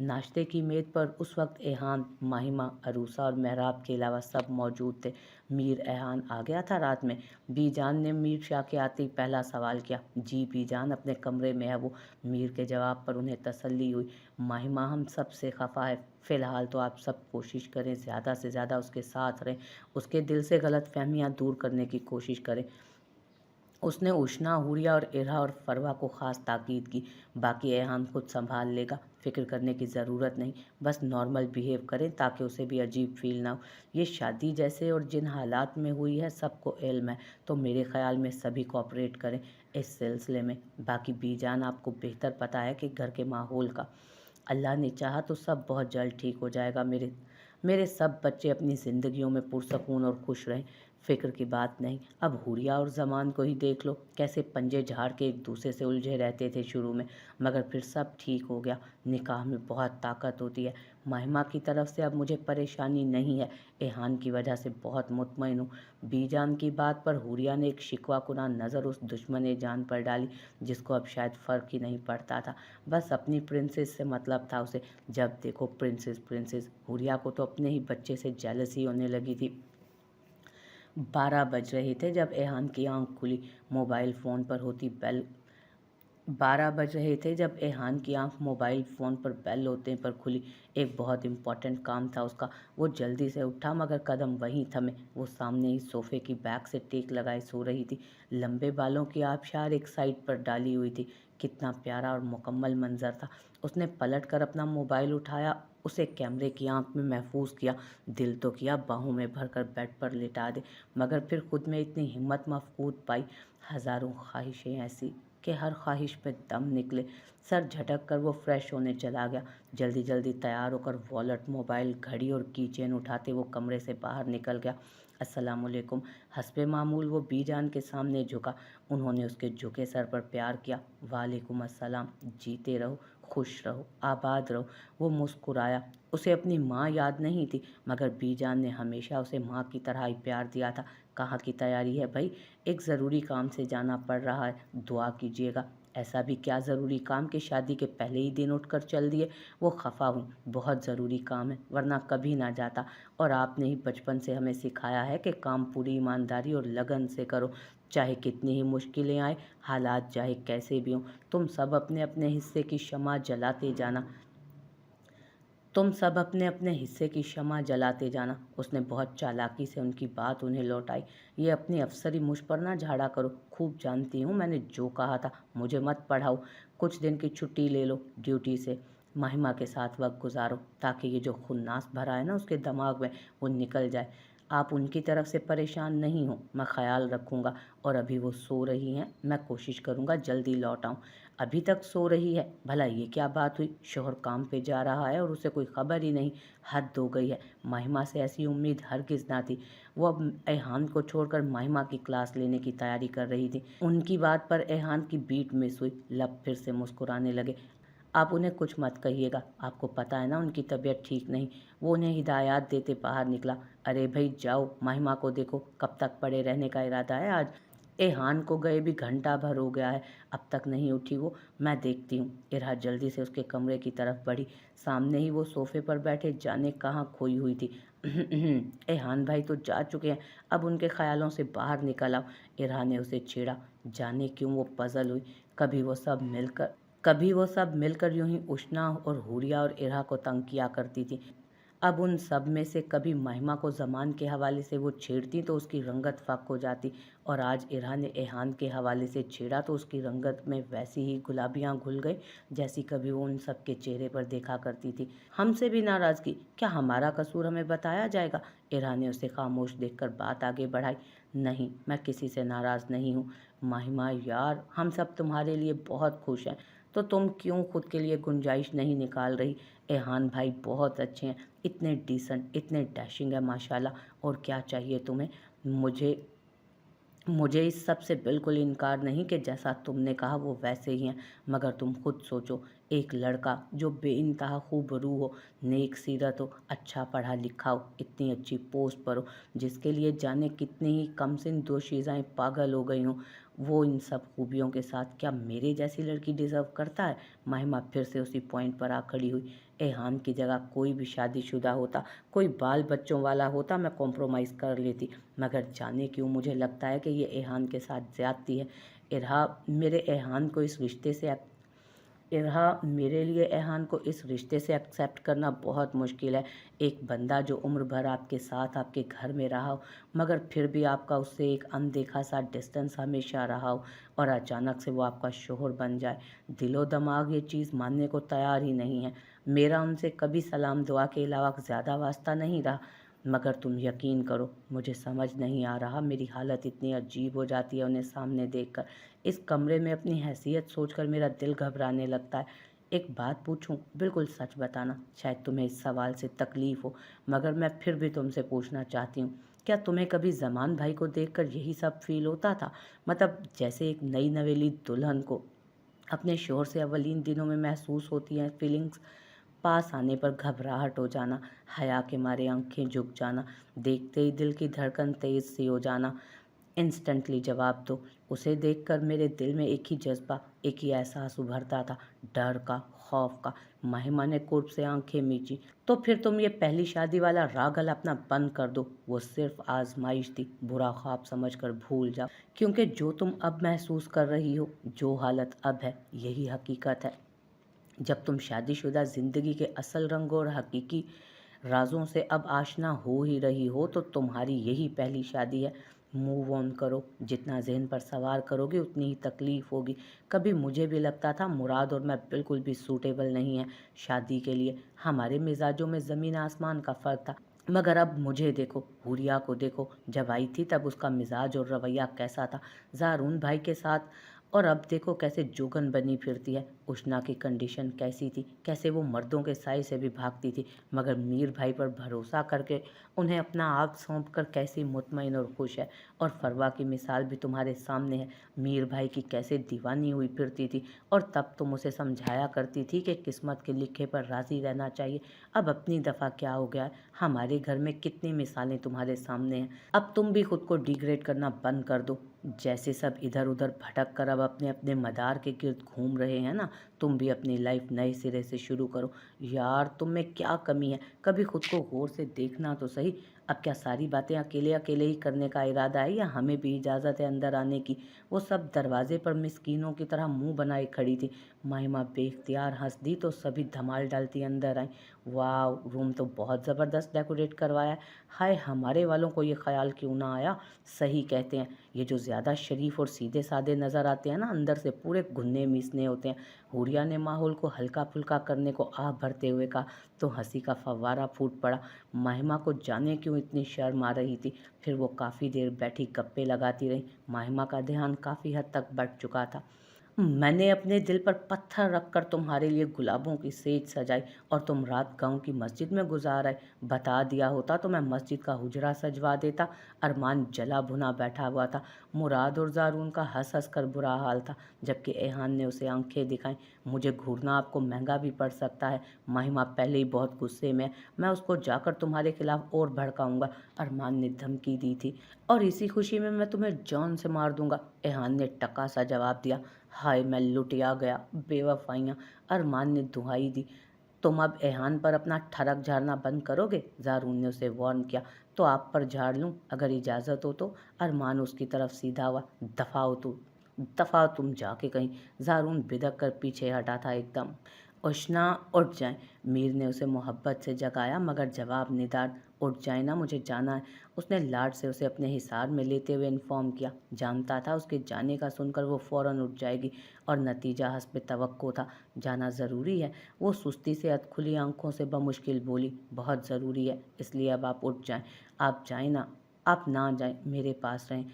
नाश्ते की मेज़ पर उस वक्त एहान, माहिमा, अरूसा और मेहराब के अलावा सब मौजूद थे। मीर एहान आ गया था रात में? बीजान ने मीर शाह के आते ही पहला सवाल किया। जी बीजान अपने कमरे में है वो। मीर के जवाब पर उन्हें तसल्ली हुई। माहिमा हम सब से खफा है। फ़िलहाल तो आप सब कोशिश करें, ज़्यादा से ज़्यादा उसके साथ रहें, उसके दिल से गलत फहमियाँ दूर करने की कोशिश करें। उसने उष्णा, हुरिया और इरहा और फरवा को ख़ास ताकीद की। बाकी एहान खुद संभाल लेगा, फ़िक्र करने की ज़रूरत नहीं। बस नॉर्मल बिहेव करें ताकि उसे भी अजीब फील ना हो। ये शादी जैसे और जिन हालात में हुई है सबको इल्म है, तो मेरे ख़्याल में सभी कोऑपरेट करें इस सिलसिले में। बाकी बीजान आपको बेहतर पता है कि घर के माहौल का। अल्लाह ने चाहा तो सब बहुत जल्द ठीक हो जाएगा। मेरे मेरे सब बच्चे अपनी ज़िंदगियों में पुरसकून और खुश रहें, फ़िक्र की बात नहीं। अब हुरिया और ज़मान को ही देख लो, कैसे पंजे झाड़ के एक दूसरे से उलझे रहते थे शुरू में, मगर फिर सब ठीक हो गया। निकाह में बहुत ताकत होती है। महिमा की तरफ से अब मुझे परेशानी नहीं है। एहान की वजह से बहुत मुतमईन हूँ। बीजान की बात पर हुरिया ने एक शिकवा कुना नज़र उस दुश्मन जान पर डाली जिसको अब शायद फ़र्क ही नहीं पड़ता था। बस अपनी प्रिंसेस से मतलब था उसे। जब देखो प्रिंसेस प्रिंसेस। हुरिया को तो अपने ही बच्चे से जेलसी होने लगी थी। 12 बज रहे थे जब एहान की आंख खुली। मोबाइल फ़ोन पर होती बेल 12 बज रहे थे जब एहान की आंख मोबाइल फ़ोन पर बेल होते पर खुली। एक बहुत इम्पोर्टेंट काम था उसका। वो जल्दी से उठा मगर कदम वहीं थमे। वो सामने ही सोफ़े की बैक से टेक लगाए सो रही थी। लंबे बालों की आबशार एक साइड पर डाली हुई थी। कितना प्यारा और मुकम्मल मंजर था। उसने पलट कर अपना मोबाइल उठाया, उसे कैमरे की आंख में महफूज किया। दिल तो किया बाहों में भरकर बेड पर लिटा दे, मगर फिर खुद में इतनी हिम्मत मफकूद पाई। हज़ारों ख्वाहिशें ऐसी कि हर ख्वाहिश पे दम निकले। सर झटक कर वो फ्रेश होने चला गया। जल्दी जल्दी तैयार होकर वॉलेट, मोबाइल, घड़ी और की चेन उठाते वो कमरे से बाहर निकल गया। अस्सलामुअलैकुम। हस्बे मामूल वो बीजान के सामने झुका। उन्होंने उसके झुके सर पर प्यार किया। वालेकुम अस्सलाम। जीते रहो, खुश रहो, आबाद रहो। वो मुस्कुराया। उसे अपनी माँ याद नहीं थी, मगर बीजान ने हमेशा उसे माँ की तरह ही प्यार दिया था। कहाँ की तैयारी है भाई? एक ज़रूरी काम से जाना पड़ रहा है, दुआ कीजिएगा। ऐसा भी क्या ज़रूरी काम कि शादी के पहले ही दिन उठकर चल दिए? वो खफा हूँ, बहुत ज़रूरी काम है, वरना कभी ना जाता। और आपने ही बचपन से हमें सिखाया है कि काम पूरी ईमानदारी और लगन से करो, चाहे कितनी ही मुश्किलें आए, हालात चाहे कैसे भी हों। तुम सब अपने अपने हिस्से की शमा जलाते जाना। तुम सब अपने अपने हिस्से की शमा जलाते जाना। उसने बहुत चालाकी से उनकी बात उन्हें लौटाई। ये अपनी अफसरी मुझ पर ना झाड़ा करो। खूब जानती हूँ मैंने जो कहा था। मुझे मत पढ़ाओ। कुछ दिन की छुट्टी ले लो ड्यूटी से। महिमा के साथ वक्त गुजारो ताकि ये जो खुन्नास भरा है ना उसके दिमाग में, वो निकल जाए। आप उनकी तरफ से परेशान नहीं हो, मैं ख्याल रखूँगा। और अभी वो सो रही हैं, मैं कोशिश करूँगा जल्दी लौट आऊँ। अभी तक सो रही है? भला ये क्या बात हुई? शोहर काम पे जा रहा है और उसे कोई खबर ही नहीं। हद हो गई है। महिमा से ऐसी उम्मीद हरगिज़ ना थी। वो अब एहान को छोड़कर महिमा की क्लास लेने की तैयारी कर रही थी। उनकी बात पर एहान की बीट मिस हुई। लब फिर से मुस्कुराने लगे। आप उन्हें कुछ मत कहिएगा, आपको पता है ना उनकी तबीयत ठीक नहीं। वो उन्हें हिदायत देते बाहर निकला। अरे भाई जाओ, महिमा को देखो, कब तक पड़े रहने का इरादा है आज? एहान को गए भी घंटा भर हो गया है, अब तक नहीं उठी वो। मैं देखती हूँ। इरहा जल्दी से उसके कमरे की तरफ बढ़ी। सामने ही वो सोफे पर बैठे जाने कहाँ खोई हुई थी। एहान भाई तो जा चुके हैं, अब उनके ख्यालों से बाहर निकल आओ। इरहा ने उसे छेड़ा। जाने क्यों वो पजल हुई। कभी वो सब मिलकर कभी वो सब मिलकर यूं ही उष्णा और हुरिया और इरहा को तंग किया करती थी। अब उन सब में से कभी महिमा को ज़मान के हवाले से वो छेड़ती तो उसकी रंगत फ़ाक हो जाती, और आज इरहा ने एहान के हवाले से छेड़ा तो उसकी रंगत में वैसी ही गुलाबियाँ घुल गई जैसी कभी वो उन सब के चेहरे पर देखा करती थी। हमसे भी नाराज़गी? क्या हमारा कसूर हमें बताया जाएगा? इरहा ने उसे खामोश देखकर बात आगे बढ़ाई। नहीं, मैं किसी से नाराज़ नहीं हूँ। महिमा यार, हम सब तुम्हारे लिए बहुत खुश हैं, तो तुम क्यों खुद के लिए गुंजाइश नहीं निकाल रही? एहान भाई बहुत अच्छे हैं, इतने डिसेंट, इतने डैशिंग है माशाल्लाह। और क्या चाहिए तुम्हें? मुझे मुझे इस सब से बिल्कुल इनकार नहीं कि जैसा तुमने कहा वो वैसे ही हैं, मगर तुम खुद सोचो, एक लड़का जो बेइंतहा खूबरू हो, नेक सीरत हो, अच्छा पढ़ा लिखा हो, इतनी अच्छी पोस्ट पर हो, जिसके लिए जाने कितनी ही कमसिन दोशीज़ाएँ पागल हो गई हों, वो इन सब खूबियों के साथ क्या मेरे जैसी लड़की डिज़र्व करता है? महिमा फिर से उसी पॉइंट पर आ खड़ी हुई। एहान की जगह कोई भी शादीशुदा होता, कोई बाल बच्चों वाला होता, मैं कॉम्प्रोमाइज़ कर लेती, मगर जाने क्यों मुझे लगता है कि ये एहान के साथ ज़्यादती है। इरहा मेरे एहान को इस रिश्ते से इरहा मेरे लिए एहान को इस रिश्ते से एक्सेप्ट करना बहुत मुश्किल है। एक बंदा जो उम्र भर आपके साथ आपके घर में रहा हो, मगर फिर भी आपका उससे एक अनदेखा सा डिस्टेंस हमेशा रहा हो, और अचानक से वो आपका शोहर बन जाए। दिलो दिमाग ये चीज़ मानने को तैयार ही नहीं है। मेरा उनसे कभी सलाम दुआ के अलावा ज़्यादा वास्ता नहीं रहा, मगर तुम यकीन करो, मुझे समझ नहीं आ रहा, मेरी हालत इतनी अजीब हो जाती है उन्हें सामने देखकर। इस कमरे में अपनी हैसियत सोचकर मेरा दिल घबराने लगता है। एक बात पूछूं, बिल्कुल सच बताना, शायद तुम्हें इस सवाल से तकलीफ़ हो, मगर मैं फिर भी तुमसे पूछना चाहती हूँ, क्या तुम्हें कभी ज़मान भाई को देखकर यही सब फील होता था? मतलब जैसे एक नई नवेली दुल्हन को अपने शौहर से अवलीन दिनों में महसूस होती हैं फीलिंग्स। पास आने पर घबराहट हो जाना, हया के मारे आंखें झुक जाना, देखते ही दिल की धड़कन तेज सी हो जाना। इंस्टेंटली जवाब दो। उसे देखकर मेरे दिल में एक ही जज्बा, एक ही एहसास उभरता था, डर का, खौफ का। महिमा ने कुर्ब से आंखें मींची। तो फिर तुम ये पहली शादी वाला रागल अपना बंद कर दो, वो सिर्फ आजमाइश थी, बुरा ख्वाब समझकर भूल जाओ, क्योंकि जो तुम अब महसूस कर रही हो, जो हालत अब है, यही हकीकत है। जब तुम शादीशुदा ज़िंदगी के असल रंगों और हकीकी राजों से अब आशना हो ही रही हो, तो तुम्हारी यही पहली शादी है। मूव ऑन करो, जितना जहन पर सवार करोगे उतनी ही तकलीफ़ होगी। कभी मुझे भी लगता था मुराद और मैं बिल्कुल भी सूटेबल नहीं है शादी के लिए, हमारे मिजाजों में ज़मीन आसमान का फ़र्क था। मगर अब मुझे देखो, हुरिया को देखो, जब आई थी तब उसका मिजाज और रवैया कैसा था ज़ारून भाई के साथ, और अब देखो कैसे जोगन बनी फिरती है। उष्णा की कंडीशन कैसी थी, कैसे वो मर्दों के साय से भी भागती थी, मगर मीर भाई पर भरोसा करके उन्हें अपना आप सौंप कर कैसी मुतमईन और खुश है। और फरवा की मिसाल भी तुम्हारे सामने है, मीर भाई की कैसे दीवानी हुई फिरती थी, और तब तुम उसे समझाया करती थी कि किस्मत के लिखे पर राज़ी रहना चाहिए। अब अपनी दफ़ा क्या हो गया है, हमारे घर में कितनी मिसालें तुम्हारे सामने हैं। अब तुम भी खुद को डिग्रेड करना बंद कर दो। जैसे सब इधर उधर भटक कर अब अपने अपने मदार के गिर्द घूम रहे हैं ना, तुम भी अपनी लाइफ नए सिरे से शुरू करो। यार तुम में क्या कमी है, कभी खुद को गौर से देखना तो सही। अब क्या सारी बातें अकेले अकेले ही करने का इरादा है, या हमें भी इजाज़त है अंदर आने की? वो सब दरवाजे पर मिस्कीनों की तरह मुंह बनाए खड़ी थी। महिमा बेख्तियार हंस दी तो सभी धमाल डालती अंदर आई। वाह, रूम तो बहुत ज़बरदस्त डेकोरेट करवाया है। हाय, हमारे वालों को ये ख्याल क्यों ना आया। सही कहते हैं, ये जो ज़्यादा शरीफ और सीधे साधे नज़र आते हैं ना, अंदर से पूरे घुन्ने मीसने होते हैं। हुरिया ने माहौल को हल्का फुल्का करने को आह भरते हुए कहा, तो हंसी का फव्वारा फूट पड़ा। महिमा को जाने क्यों इतनी शर्म आ रही थी। फिर वो काफ़ी देर बैठी गप्पे लगाती रही। महिमा का ध्यान काफ़ी हद तक बढ़ चुका था। मैंने अपने दिल पर पत्थर रखकर तुम्हारे लिए गुलाबों की सेज सजाई, और तुम रात गांव की मस्जिद में गुजार आए। बता दिया होता तो मैं मस्जिद का हुजरा सजवा देता। अरमान जला भुना बैठा हुआ था। मुराद और ज़ारून का हंस हंस कर बुरा हाल था, जबकि एहान ने उसे आंखें दिखाईं। मुझे घूरना आपको महंगा भी पड़ सकता है, महिमा पहले ही बहुत गुस्से में है, मैं उसको जाकर तुम्हारे खिलाफ और भड़काऊंगा, अरमान ने धमकी दी थी। और इसी खुशी में मैं तुम्हें जान से मार दूंगा, एहान ने टका सा जवाब दिया। हाय, मैं लुटिया गया, बेवफाइयाँ, अरमान ने दुहाई दी। तुम अब एहान पर अपना ठरक झाड़ना बंद करोगे, ज़ारून ने उसे वार्न किया। तो आप पर झाड़ लूं, अगर इजाज़त हो तो। अरमान उसकी तरफ सीधा हुआ। दफ़ा तुम जाके कहीं। ज़ारून बिदक कर पीछे हटा था एकदम। उष्णा, उठ जाए, मीर ने उसे मोहब्बत से जगाया, मगर जवाब निदान। उठ जाए ना, मुझे जाना है, उसने लाड से उसे अपने हिसार में लेते हुए इन्फॉर्म किया। जानता था उसके जाने का सुनकर वो फ़ौरन उठ जाएगी, और नतीजा हस्ब तवक्को था। जाना ज़रूरी है, वो सुस्ती से अधखुली आंखों से बमुश्किल बोली। बहुत ज़रूरी है, इसलिए अब आप उठ जाएं। आप जाएं ना, आप ना जाएं, मेरे पास रहें।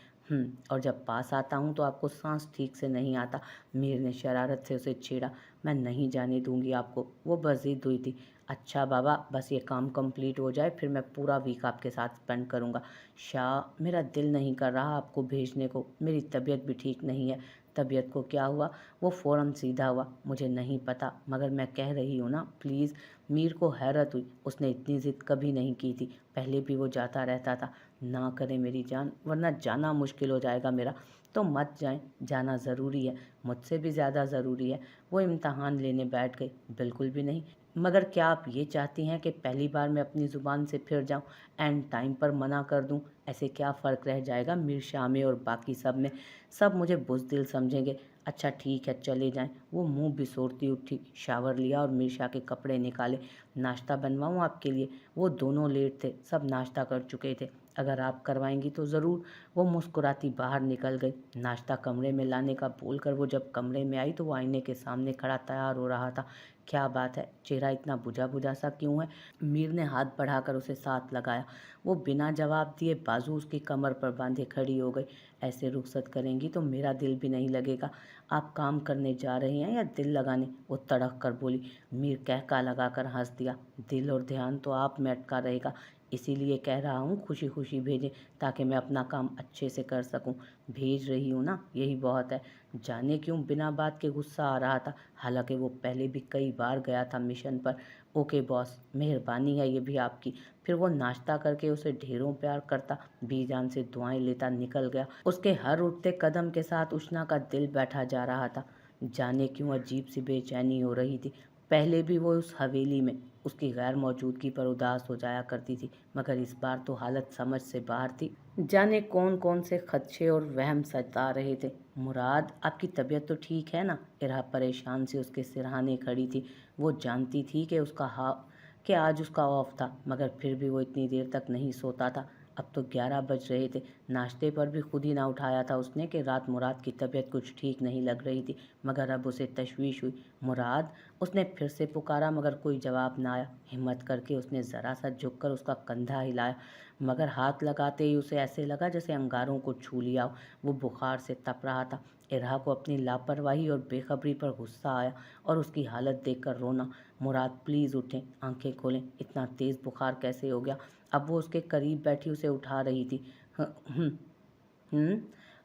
और जब पास आता हूँ तो आपको सांस ठीक से नहीं आता, मीर ने शरारत से उसे छेड़ा। मैं नहीं जाने दूंगी आपको, वो बस जिद हुई थी। अच्छा बाबा, बस ये काम कंप्लीट हो जाए, फिर मैं पूरा वीक आपके साथ स्पेंड करूँगा। शाह, मेरा दिल नहीं कर रहा आपको भेजने को, मेरी तबीयत भी ठीक नहीं है। तबीयत को क्या हुआ, वो फ़ौरन सीधा हुआ। मुझे नहीं पता, मगर मैं कह रही हूँ ना, प्लीज़। मीर को हैरत हुई, उसने इतनी ज़िद कभी नहीं की थी, पहले भी वो जाता रहता था। ना करे मेरी जान, वरना जाना मुश्किल हो जाएगा मेरा। तो मत जाएं, जाना ज़रूरी है, मुझसे भी ज़्यादा ज़रूरी है। वो इम्तहान लेने बैठ गई। बिल्कुल भी नहीं, मगर क्या आप ये चाहती हैं कि पहली बार मैं अपनी ज़ुबान से फिर जाऊं, एंड टाइम पर मना कर दूं? ऐसे क्या फ़र्क रह जाएगा मीर शाह में और बाकी सब में? सब मुझे बुज़दिल समझेंगे। अच्छा ठीक है, चले जाएं। वो मुंह बिसोरती उठी, शावर लिया और मीर के कपड़े निकाले। नाश्ता बनवाऊं आपके लिए? वो दोनों लेट थे, सब नाश्ता कर चुके थे। अगर आप करवाएंगी तो ज़रूर। वो मुस्कुराती बाहर निकल गई। नाश्ता कमरे में लाने का बोलकर वो जब कमरे में आई तो वो आईने के सामने खड़ा तैयार हो रहा था। क्या बात है, चेहरा इतना बुझा बुझा सा क्यों है? मीर ने हाथ बढ़ाकर उसे साथ लगाया। वो बिना जवाब दिए बाजू उसकी कमर पर बांधे खड़ी हो गई। ऐसे रुखसत करेंगी तो मेरा दिल भी नहीं लगेगा। आप काम करने जा रही हैं या दिल लगाने? वो तड़क कर बोली। मीर कहका लगाकर हंस दिया। दिल और ध्यान तो आप में अटका रहेगा, इसीलिए कह रहा हूँ खुशी खुशी भेजें, ताकि मैं अपना काम अच्छे से कर सकूँ। भेज रही हूँ ना, यही बहुत है। जाने क्यों बिना बात के गुस्सा आ रहा था, हालांकि वो पहले भी कई बार गया था मिशन पर। ओके बॉस, मेहरबानी है ये भी आपकी। फिर वो नाश्ता करके उसे ढेरों प्यार करता, बीजान से दुआएं लेता निकल गया। उसके हर उठते कदम के साथ उष्णा का दिल बैठा जा रहा था। जाने क्यों अजीब सी बेचैनी हो रही थी। पहले भी वो उस हवेली में उसकी गैर मौजूदगी पर उदास हो जाया करती थी, मगर इस बार तो हालत समझ से बाहर थी। जाने कौन कौन से खदशे और वहम सता रहे थे। मुराद, आपकी तबीयत तो ठीक है ना? इरा परेशान से उसके सिरहाने खड़ी थी। वो जानती थी कि आज उसका ऑफ था, मगर फिर भी वो इतनी देर तक नहीं सोता था। अब तो 11 बज रहे थे। नाश्ते पर भी खुद ही ना उठाया था उसने कि रात मुराद की तबीयत कुछ ठीक नहीं लग रही थी, मगर अब उसे तशवीश हुई। मुराद, उसने फिर से पुकारा, मगर कोई जवाब ना आया। हिम्मत करके उसने ज़रा सा झुककर उसका कंधा हिलाया, मगर हाथ लगाते ही उसे ऐसे लगा जैसे अंगारों को छू लिया हो। वो बुखार से तप रहा था। इरहा को अपनी लापरवाही और बेखबरी पर गुस्सा आया और उसकी हालत देखकर रोना। मुराद प्लीज़ उठें, आंखें खोलें, इतना तेज़ बुखार कैसे हो गया? अब वो उसके करीब बैठी उसे उठा रही थी। हम्म।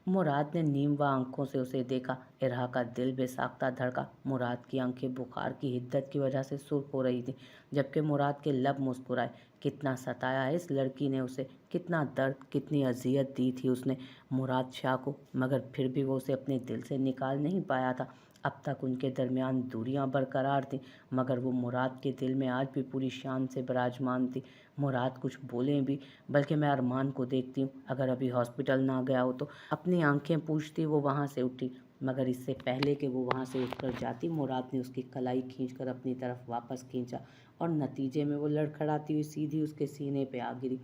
मुराद ने नीमवा आंखों से उसे देखा। इरहा का दिल बेसाख्ता धड़का। मुराद की आंखें बुखार की हिद्दत की वजह से सुर्ख हो रही थी, जबकि मुराद के लब मुस्कुराए। कितना सताया है इस लड़की ने उसे, कितना दर्द, कितनी अजियत दी थी उसने मुराद शाह को, मगर फिर भी वो उसे अपने दिल से निकाल नहीं पाया था। अब तक उनके दरमियान दूरियां बरकरार थीं, मगर वो मुराद के दिल में आज भी पूरी शान से विराजमान थी। मुराद कुछ बोलें भी, बल्कि मैं अरमान को देखती हूँ, अगर अभी हॉस्पिटल ना गया हो तो। अपनी आंखें पूछती वो वहाँ से उठी, मगर इससे पहले कि वो वहाँ से उठकर जाती, मुराद ने उसकी कलाई खींचकर अपनी तरफ वापस खींचा और नतीजे में वो लड़खड़ाती हुई सीधी उसके सीने पे आ गिरी।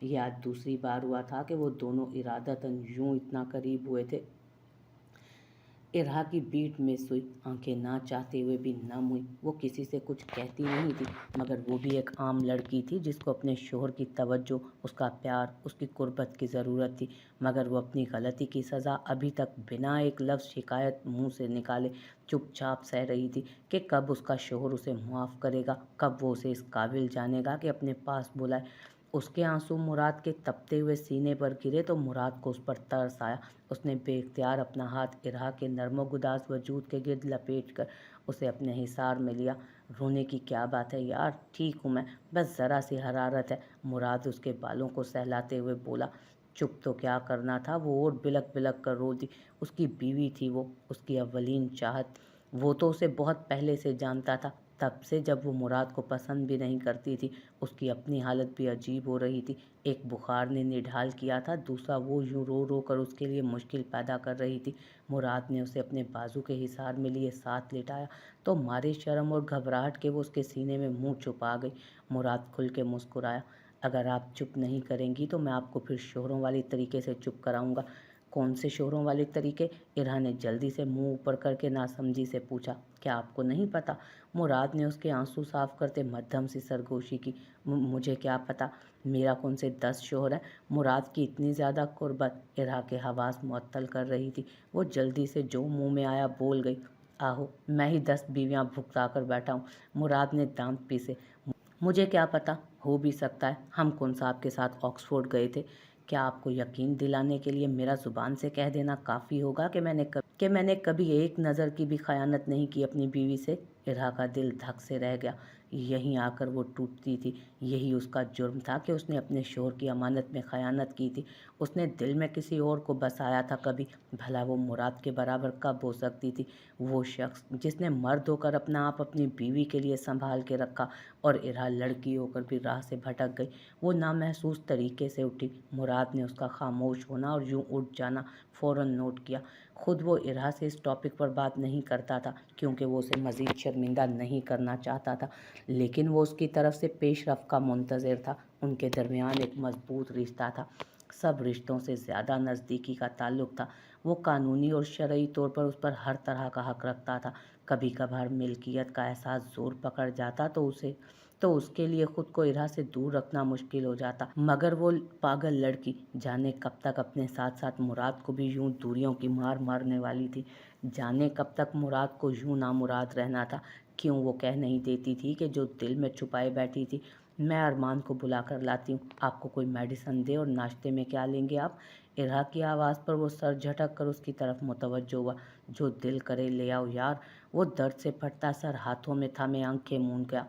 ये आज दूसरी बार हुआ था कि वो दोनों इरादतन यूं इतना करीब हुए थे। इरहा की बीट मिस हुई, आंखें ना चाहते हुए भी नम हुई। वो किसी से कुछ कहती नहीं थी, मगर वो भी एक आम लड़की थी जिसको अपने शोहर की तवज्जो, उसका प्यार, उसकी कुर्बत की ज़रूरत थी। मगर वो अपनी गलती की सज़ा अभी तक बिना एक लफ्ज़ शिकायत मुंह से निकाले चुपचाप सह रही थी कि कब उसका शोहर उसे मुआफ़ करेगा, कब वो उसे इस काबिल जानेगा कि अपने पास बुलाए। उसके आंसू मुराद के तपते हुए सीने पर गिरे तो मुराद को उस पर तरस आया। उसने बेख्तियार अपना हाथ इरहा के नर्मोगुदास वजूद के गिर्द लपेट कर उसे अपने हिसार में लिया। रोने की क्या बात है यार, ठीक हूँ मैं, बस ज़रा सी हरारत है। मुराद उसके बालों को सहलाते हुए बोला। चुप तो क्या करना था, वो और बिलक बिलक कर रो दी। उसकी बीवी थी वो, उसकी अव्वलीन चाहत। वो तो उसे बहुत पहले से जानता था, तब से जब वो मुराद को पसंद भी नहीं करती थी। उसकी अपनी हालत भी अजीब हो रही थी। एक बुखार ने निढाल किया था, दूसरा वो यूं रो रो कर उसके लिए मुश्किल पैदा कर रही थी। मुराद ने उसे अपने बाजू के हिसार में लिए साथ लिटाया तो मारे शर्म और घबराहट के वो उसके सीने में मुंह छुपा गई। मुराद खुल के मुस्कुराया। अगर आप चुप नहीं करेंगी तो मैं आपको फिर शोहरों वाली तरीके से चुप कराऊंगा। कौन से शोहरों वाले तरीके? इरहा ने जल्दी से मुंह ऊपर करके नासमझी से पूछा। क्या आपको नहीं पता? मुराद ने उसके आंसू साफ करते मध्यम सी सरगोशी की। मुझे क्या पता, मेरा कौन से 10 शोहर है? मुराद की इतनी ज़्यादा कुर्बत इरहा के हवास मुअत्तल कर रही थी। वो जल्दी से जो मुंह में आया बोल गई। आहो, मैं ही 10 बीवियाँ भुगता कर बैठा हूँ। मुराद ने दांत पीसे। मुझे क्या पता, हो भी सकता है। हम कौन सा आपके साथ ऑक्सफोर्ड गए थे? क्या आपको यकीन दिलाने के लिए मेरा ज़ुबान से कह देना काफ़ी होगा कि मैंने कभी एक नज़र की भी खयानत नहीं की अपनी बीवी से? इरहा का दिल धक से रह गया। यहीं आकर वो टूटती थी। यही उसका जुर्म था कि उसने अपने शौहर की अमानत में ख़यानत की थी। उसने दिल में किसी और को बसाया था कभी। भला वो मुराद के बराबर कब हो सकती थी? वो शख्स जिसने मर्द होकर अपना आप अपनी बीवी के लिए संभाल के रखा और इरहा लड़की होकर भी राह से भटक गई। वो नामहसूस तरीके से उठी। मुराद ने उसका खामोश होना और यूं उठ जाना फ़ौरन नोट किया। खुद वो इरहा से इस टॉपिक पर बात नहीं करता था क्योंकि वो उसे मज़ीद शर्मिंदा नहीं करना चाहता था, लेकिन वो उसकी तरफ से पेशरफ़ का मुंतज़िर था। उनके दरमियान एक मज़बूत रिश्ता था, सब रिश्तों से ज़्यादा नज़दीकी का ताल्लुक़ था। वो कानूनी और शरई तौर पर उस पर हर तरह का हक़ रखता था। कभी कभार मिल्कियत का एहसास ज़ोर पकड़ जाता तो उसके लिए ख़ुद को इरहा से दूर रखना मुश्किल हो जाता। मगर वो पागल लड़की जाने कब तक अपने साथ साथ मुराद को भी यूं दूरियों की मार मारने वाली थी। जाने कब तक मुराद को यूं नामुराद रहना था। क्यों वो कह नहीं देती थी कि जो दिल में छुपाए बैठी थी, मैं अरमान को बुला कर लाती हूँ, आपको कोई मेडिसन दे और नाश्ते में क्या लेंगे आप? इरहा की आवाज़ पर वो सर झटक कर उसकी तरफ मुतवज्जो हुआ। जो दिल करे ले आओ यार। वो दर्द से फटता सर हाथों में थामे आंखें मूंद गया।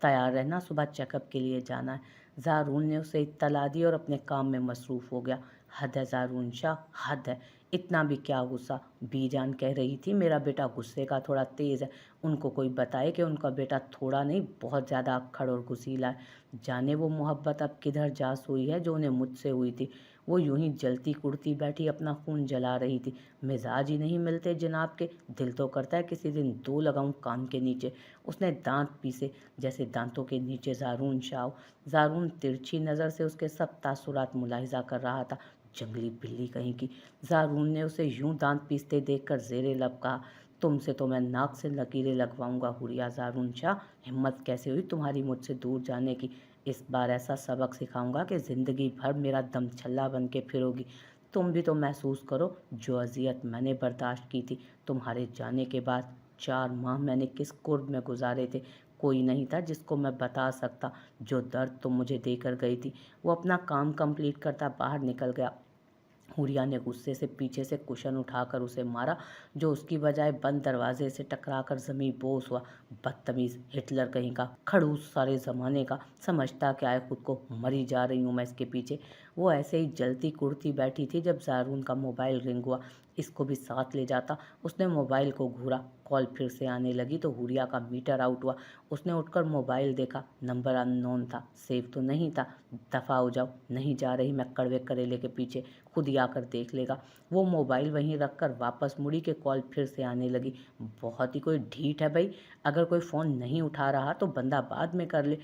तैयार रहना, सुबह चेकअप के लिए जाना है। ज़ारून ने उसे इत्तला दी और अपने काम में मसरूफ़ हो गया। हद है ज़ारून शाह, हद है। इतना भी क्या गुस्सा? बीजान कह रही थी मेरा बेटा गुस्से का थोड़ा तेज़ है। उनको कोई बताए कि उनका बेटा थोड़ा नहीं बहुत ज़्यादा अक्खड़ और गुस्सीला है। जाने वो मोहब्बत अब किधर जा सोई है जो उन्हें मुझसे हुई थी। वो यूं ही जलती कुड़ती बैठी अपना खून जला रही थी। मिजाज ही नहीं मिलते जनाब के। दिल तो करता है किसी दिन दो लगाऊं कान के नीचे। उसने दांत पीसे जैसे दांतों के नीचे ज़ारून शाह। ज़ारून तिरछी नज़र से उसके सब तासुरात मुलाहिजा कर रहा था। जंगली बिल्ली कहीं की। ज़ारून ने उसे यूं दांत पीसते देखकर ज़ेरे लब कहा, तुमसे तो मैं नाक से लकीरें लगवाऊंगा हुरिया ज़ारून शाह। हिम्मत कैसे हुई तुम्हारी मुझसे दूर जाने की? इस बार ऐसा सबक सिखाऊंगा कि ज़िंदगी भर मेरा दम छल्ला बन के फिरोगी। तुम भी तो महसूस करो जो अजियत मैंने बर्दाश्त की थी तुम्हारे जाने के बाद। 4 माह मैंने किस कुर्ब में गुजारे थे। कोई नहीं था जिसको मैं बता सकता। जो दर्द तुम मुझे देकर गई थी। वो अपना काम कंप्लीट करता बाहर निकल गया। हुरिया ने गुस्से से पीछे से कुशन उठाकर उसे मारा, जो उसकी बजाय बंद दरवाजे से टकराकर ज़मीं बोस हुआ। बदतमीज़, हिटलर कहीं का, खड़ूस सारे ज़माने का। समझता क्या है खुद को? मरी जा रही हूँ मैं इसके पीछे। वो ऐसे ही जलती कुड़ती बैठी थी जब ज़ारून का मोबाइल रिंग हुआ। इसको भी साथ ले जाता। उसने मोबाइल को घूरा। कॉल फिर से आने लगी तो हुरिया का मीटर आउट हुआ। उसने उठकर मोबाइल देखा। नंबर अननोन था, सेव तो नहीं था। दफ़ा हो जाओ, नहीं जा रही मैं कड़वे करेले के पीछे, खुद ही आकर देख लेगा। वो मोबाइल वहीं रखकर वापस मुड़ी कि कॉल फिर से आने लगी। बहुत ही कोई ढीठ है भाई। अगर कोई फ़ोन नहीं उठा रहा तो बंदा बाद में कर ले।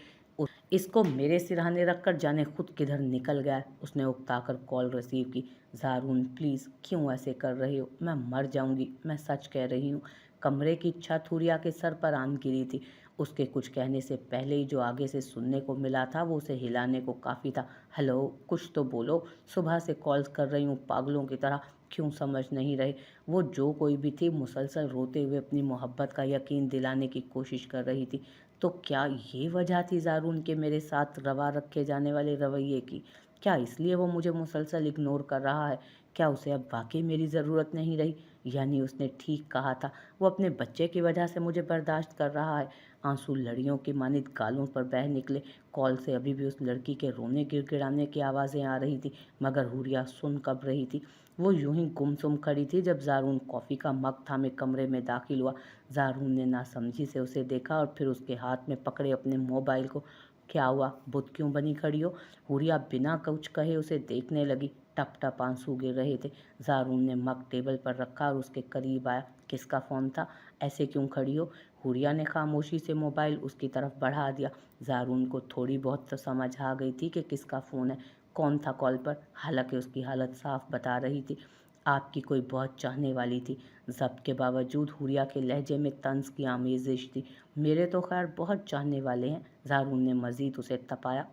इसको मेरे सिरहाने रखकर जाने खुद किधर निकल गया है। उसने उकताकर कॉल रिसीव की। ज़ारून प्लीज़ क्यों ऐसे कर रही हो? मैं मर जाऊंगी, मैं सच कह रही हूँ। कमरे की छत हुरिया के सर पर आन गिरी थी। उसके कुछ कहने से पहले ही जो आगे से सुनने को मिला था वो उसे हिलाने को काफ़ी था। हेलो, कुछ तो बोलो। सुबह से कॉल्स कर रही हूँ पागलों की तरह, क्यों समझ नहीं रहे? वो जो कोई भी थी मुसलसल रोते हुए अपनी मोहब्बत का यकीन दिलाने की कोशिश कर रही थी। तो क्या ये वजह थी ज़ारून के मेरे साथ रवा रखे जाने वाले रवैये की? क्या इसलिए वो मुझे मुसलसल इग्नोर कर रहा है? क्या उसे अब वाकई मेरी ज़रूरत नहीं रही? यानी उसने ठीक कहा था, वो अपने बच्चे की वजह से मुझे बर्दाश्त कर रहा है। आंसू लड़ियों की मानित गालों पर बह निकले। कॉल से अभी भी उस लड़की के रोने गिड़गिड़ाने की आवाज़ें आ रही थी, मगर हुरिया सुन कब रही थी? वो यूं ही गुमसुम खड़ी थी जब ज़ारून कॉफ़ी का मग थामे कमरे में दाखिल हुआ। ज़ारून ने नासमझी से उसे देखा और फिर उसके हाथ में पकड़े अपने मोबाइल को। क्या हुआ? बुत क्यों बनी खड़ी हो? हुरिया बिना कुछ कहे उसे देखने लगी। टप टप आंसू गिर रहे थे। ज़ारून ने मग टेबल पर रखा और उसके करीब आया। किसका फ़ोन था? ऐसे क्यों खड़ी हो? हुरिया ने खामोशी से मोबाइल उसकी तरफ बढ़ा दिया। ज़ारून को थोड़ी बहुत तो समझ आ गई थी कि किसका फ़ोन है, कौन था कॉल पर। हालांकि उसकी हालत साफ बता रही थी, आपकी कोई बहुत चाहने वाली थी। ज़ब्त के बावजूद हुरिया के लहजे में तंज की आमेज़िश थी। मेरे तो खैर बहुत चाहने वाले हैं। ज़ारून ने मज़ीद उसे तपाया।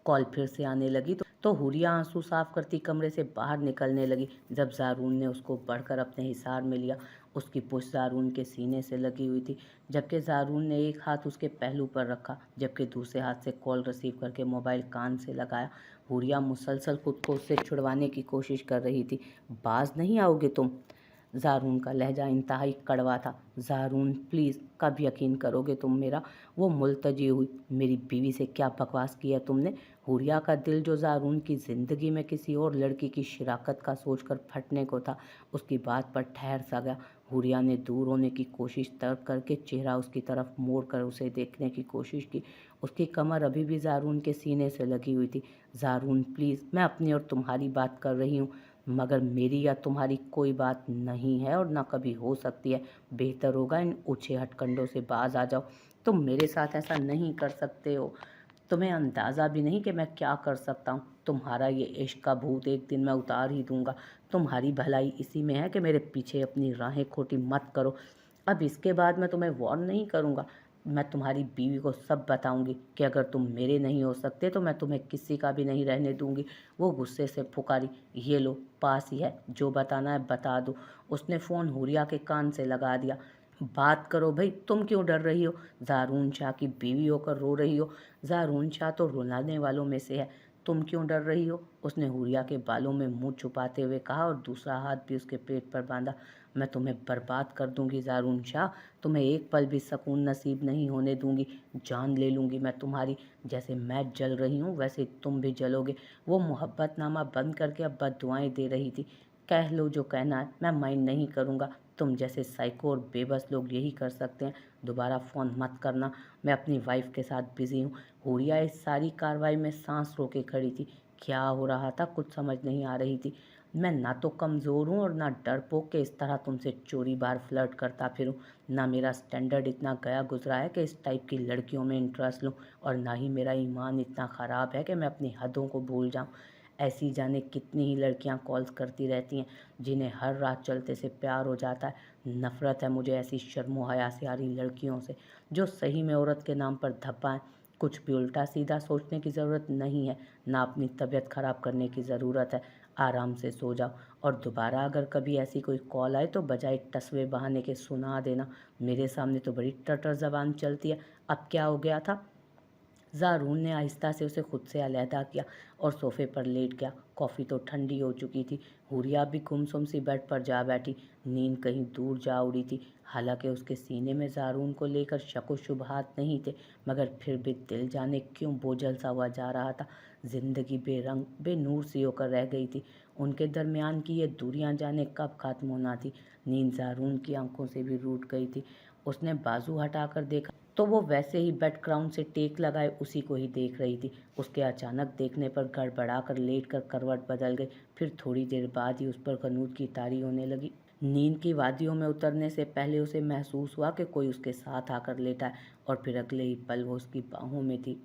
कॉल फिर से आने लगी तो हुरिया आंसू साफ करती कमरे से बाहर निकलने लगी। जब ज़ारून ने उसको बढ़कर अपने हिसार में लिया, उसकी पुश्त ज़ारून के सीने से लगी हुई थी, जबकि ज़ारून ने एक हाथ उसके पहलू पर रखा, जबकि दूसरे हाथ से कॉल रिसीव करके मोबाइल कान से लगाया। हुरिया मुसलसल खुद को उससे छुड़वाने की कोशिश कर रही थी। बाज नहीं आओगे तुम? ज़ारून का लहजा इंतहाई कड़वा था। ज़ारून प्लीज़, कब यकीन करोगे तुम मेरा? वो मुल्तजी हुई। मेरी बीवी से क्या बकवास किया तुमने? हुरिया का दिल जो ज़ारून की ज़िंदगी में किसी और लड़की की शिराकत का सोचकर फटने को था, उसकी बात पर ठहर सा गया। हुरिया ने दूर होने की कोशिश तर्क करके चेहरा उसकी तरफ मोड़ कर उसे देखने की कोशिश की। उसकी कमर अभी भी ज़ारून के सीने से लगी हुई थी। ज़ारून प्लीज़, मैं अपनी और तुम्हारी बात कर रही हूँ, मगर मेरी या तुम्हारी कोई बात नहीं है और ना कभी हो सकती है। बेहतर होगा इन ऊँचे हथकंडों से बाज आ जाओ। तुम मेरे साथ ऐसा नहीं कर सकते हो। तुम्हें अंदाज़ा भी नहीं कि मैं क्या कर सकता हूँ। तुम्हारा ये इश्क का भूत एक दिन मैं उतार ही दूंगा। तुम्हारी भलाई इसी में है कि मेरे पीछे अपनी राहें खोटी मत करो। अब इसके बाद मैं तुम्हें वार्न नहीं करूँगा। मैं तुम्हारी बीवी को सब बताऊंगी कि अगर तुम मेरे नहीं हो सकते तो मैं तुम्हें किसी का भी नहीं रहने दूंगी। वो गुस्से से पुकारी, ये लो पास ही है, जो बताना है बता दो। उसने फ़ोन हुरिया के कान से लगा दिया। बात करो भाई, तुम क्यों डर रही हो? ज़ारून शाह की बीवी होकर रो रही हो? ज़ारून शाह तो रुलाने वालों में से है, तुम क्यों डर रही हो? उसने हुरिया के बालों में मुंह छुपाते हुए कहा और दूसरा हाथ भी उसके पेट पर बांधा। मैं तुम्हें बर्बाद कर दूंगी ज़ारून शाह, तुम्हें एक पल भी सुकून नसीब नहीं होने दूंगी। जान ले लूँगी मैं तुम्हारी। जैसे मैं जल रही हूँ वैसे तुम भी जलोगे। वो मोहब्बतनामा बंद करके अब बद्दुआएं दे रही थी। कह लो जो कहना है, मैं माइंड नहीं करूँगा। तुम जैसे साइको और बेबस लोग यही कर सकते हैं। दोबारा फ़ोन मत करना, मैं अपनी वाइफ के साथ बिज़ी हूँ। हुरिया इस सारी कार्रवाई में सांस रोके खड़ी थी। क्या हो रहा था कुछ समझ नहीं आ रही थी। मैं ना तो कमज़ोर हूँ और ना डरपोक के इस तरह तुमसे चोरी बार फ्लर्ट करता फिरूँ। ना मेरा स्टैंडर्ड इतना गया गुजरा है कि इस टाइप की लड़कियों में इंटरेस्ट लूँ, और ना ही मेरा ईमान इतना ख़राब है कि मैं अपनी हदों को भूल जाऊँ। ऐसी जाने कितनी ही लड़कियां कॉल्स करती रहती हैं जिन्हें हर रात चलते से प्यार हो जाता है। नफ़रत है मुझे ऐसी शर्मो हया से आ रही लड़कियों से जो सही में औरत के नाम पर धप्पा है। कुछ भी उल्टा सीधा सोचने की ज़रूरत नहीं है, ना अपनी तबीयत ख़राब करने की ज़रूरत है। आराम से सो जाओ, और दोबारा अगर कभी ऐसी कोई कॉल आए तो बजाय टसवे बहाने के सुना देना। मेरे सामने तो बड़ी टटर ज़बान चलती है। अब क्या हो गया था? ज़ारून ने आहिस्ता से उसे खुद से अलहदा किया और सोफे पर लेट गया। कॉफ़ी तो ठंडी हो चुकी थी। हुरिया भी गुमसुम सी बेड पर जा बैठी। नींद कहीं दूर जा उड़ी थी। हालांकि उसके सीने में ज़ारून को लेकर शक शुबहात नहीं थे, मगर फिर भी दिल जाने क्यों बोझल सा हुआ जा रहा था। ज़िंदगी बेरंग बेनूर सी होकर रह गई थी। उनके दरमियान की ये दूरियां जाने कब खत्म होना थी। नींद ज़ारून की आंखों से भी रूठ गई थी। उसने बाजू हटाकर देखा तो वो वैसे ही बेड क्राउन से टेक लगाए उसी को ही देख रही थी। उसके अचानक देखने पर गड़बड़ाकर लेटकर करवट बदल गई। फिर थोड़ी देर बाद ही उस पर कनूत की तारी होने लगी। नींद की वादियों में उतरने से पहले उसे महसूस हुआ कि कोई उसके साथ आकर लेटा है, और फिर अगले ही पल वो उसकी बाहों में थी।